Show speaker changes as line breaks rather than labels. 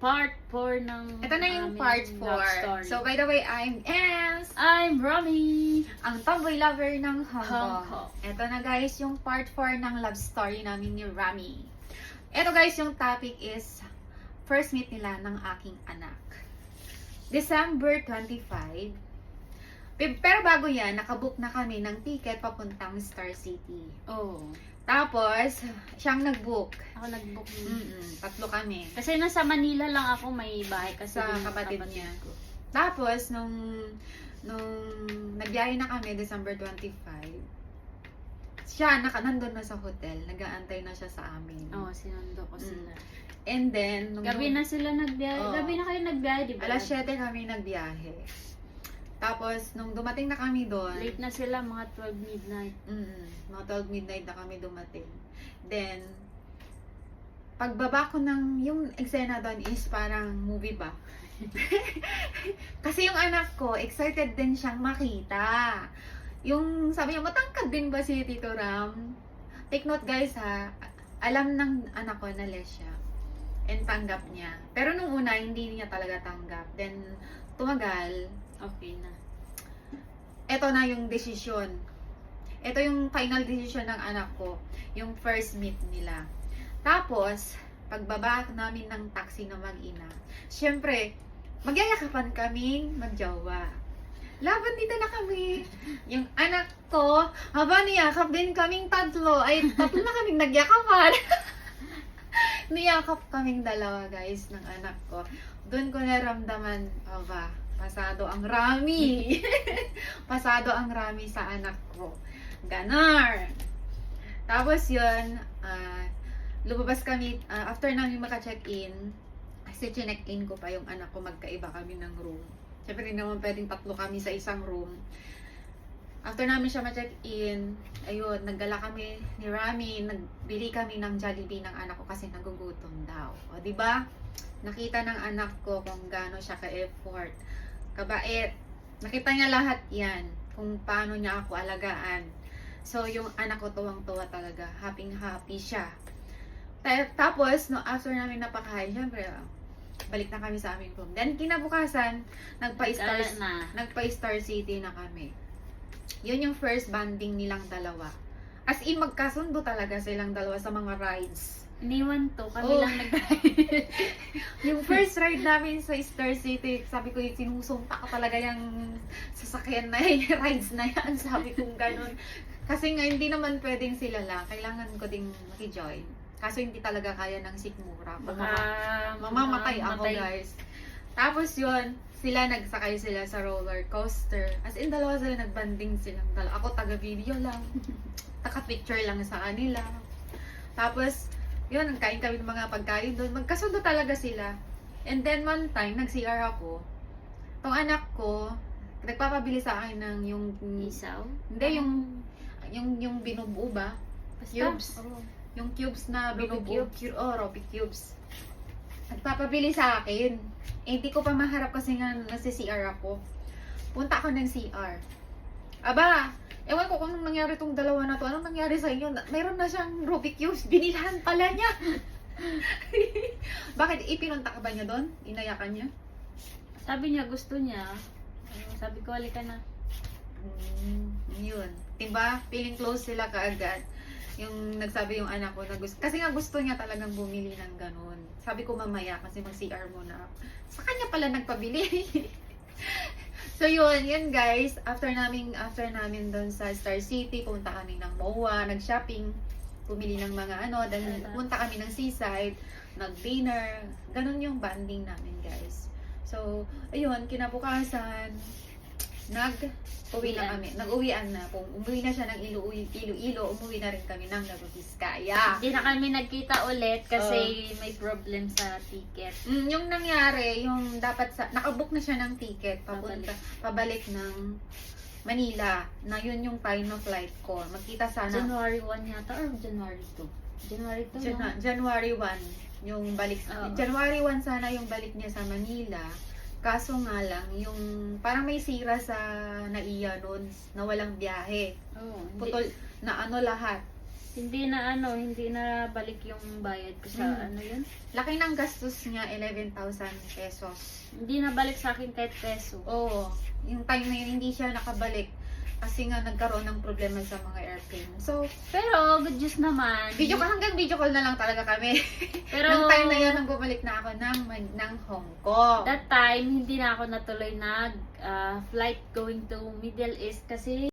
part 4 ng
Ito na yung
aming
part
love
4.
story.
So, by the way, I'm Ems,
I'm Romy.
ang tomboy lover ng Hong
Hong
Kong.
Kong.
Ito na guys, yung part 4 ng love story namin ni Rami. Ito guys, yung topic is first meet nila ng aking anak. December 25. Pero bago yan, nakabook na kami ng ticket papuntang Star City.
Oh,
Tapos, siyang nag-book.
ako nag-book.
Tatlo kami.
Kasi nasa Manila lang ako, may bahay kasi
Sa
yung
kapatid niya.
ko.
Tapos, nung nagbiyahe na kami, December 25, siya, nandun na sa hotel. Nag-aantay na siya sa amin.
Oo, sinundo ko sila.
And then,
Gabi na sila nagbiyahe.
Oo.
Gabi na kayo nagbiyahe, di ba?
alas 7 kami nagbiyahe. Tapos, nung dumating na kami doon,
Late na sila, mga 12 midnight.
mga 12 midnight na kami dumating. Then, pagbaba ko ng, yung eksena doon is parang movie ba? Kasi yung anak ko, excited din siyang makita. Yung, sabi niya, matangkad din ba si Tito Ram? Take note guys ha, alam ng anak ko na lesya. And tanggap niya. Pero nung una, hindi niya talaga tanggap. Then, tumagal,
Okay na.
ito na yung desisyon. Ito yung final decision ng anak ko. Yung first meet nila. Tapos, pagbaba namin ng taxi na mag-ina, syempre, magyayakapan kaming magjowa. Laban dito na kami. Yung anak ko, habang niyakap din kaming tatlo, ay tatlo na kaming nagyakapan. Niyakap kaming dalawa guys ng anak ko. Doon ko naramdaman, pasado ang Rami. Pasado ang Rami sa anak ko. Ganar. Tapos yun, lumabas kami, after namin maka-check-in, kasi chinek-in ko pa yung anak ko, magkaiba kami ng room. Siyempre hindi naman pwedeng tatlo kami sa isang room. After namin siya ma-check-in, ayun, naggala kami ni Rami, nagbili kami ng Jollibee ng anak ko kasi nagugutom daw. O, di ba? Nakita ng anak ko kung gaano siya ka-effort, kabait. Nakita niya lahat yan, kung paano niya ako alagaan. So, yung anak ko tuwang-tuwa talaga. Happy-happy siya. Tapos, no, after namin napakain, syempre, balik na kami sa aming room. Then, kinabukasan, nagpa-Star City na kami. Yun yung first banding nilang dalawa. As in, magkasundo talaga silang dalawa sa mga rides.
Iniwan to, kami
Oh.
lang
Yung first ride namin sa Star City, sabi ko, sinusumpa ko talaga yung sasakyan na yan, yung rides na yan. Sabi ko ganun. Kasi nga, hindi naman pwedeng sila lang. Kailangan ko ding makijoin. Kaso hindi talaga kaya ng sikmura. Mamamatay ako, guys. Tapos yun, nagsakay sila sa roller coaster. As in, dalawa sila, nagbanding silang dalawa. Ako, taga-video lang. Taka-picture lang sa kanila. Tapos, yun, nagkain kami ng mga pagkain doon. Magkasundo talaga sila. And then, one time, nag-CR ako. Tong anak ko, nagpapabili sa akin ng yung...
Isaw?
Hindi, yung binubuo ba?
Basta?
Cubes.
Oo.
Yung cubes na
Ruby
binubuo.
cubes.
Ruby cubes. Nagpapabili sa akin. Eh, hindi ko pa maharap kasi nga nasi-CR ako. Punta ako ng CR. Aba, ewan ko kung anong nangyari tong dalawa na to. Anong nangyari sa inyo? Mayroon na siyang Rubik Cubes. Binilhan pala niya. Bakit? Ipinunta ka ba niya doon? Inayakan niya?
Sabi niya, gusto niya. Sabi ko, halika na.
Yun. Diba? Feeling close sila kaagad. Yung nagsabi yung anak ko na gusto. Kasi nga gusto niya talagang bumili ng ganun. Sabi ko mamaya kasi mag-CR muna ako. Sa kanya pala nagpabili. So yun guys, after namin doon sa Star City, pumunta kami ng MOA, nag-shopping, pumili ng mga then pumunta kami ng seaside, nag-dinner, ganun yung banding namin guys. So, ayun, kinabukasan, nag-uwi na kami, nag-uwian na, kung umuwi na siya ng Iloilo, umuwi na rin kami ng Nueva Vizcaya.
Hindi na kami nagkita ulit kasi may problem sa ticket.
Yung nangyari, yung dapat nakabook na siya ng ticket pabalik ng Manila, na yun yung time of flight ko. Magkita sana
January 1 yata or January 2? January 2, no?
January 1 yung balik. January 1 sana yung balik niya sa Manila. Kaso nga lang, yung parang may sira sa NAIA noon na walang biyahe.
Oh,
Putol na lahat.
Hindi na balik yung bayad ko sa yun.
Laki ng gastos niya, 11,000 pesos.
Hindi na balik sa akin kahit peso.
Oo. Yung time na yun, hindi siya nakabalik. Kasi nga nagkaroon ng problema sa mga airplane. So,
Pero good news naman.
hanggang video call na lang talaga kami.
Pero
Nung time na yun, nang bumalik na ako ng Hong Kong.
that time, hindi na ako natuloy flight going to Middle East kasi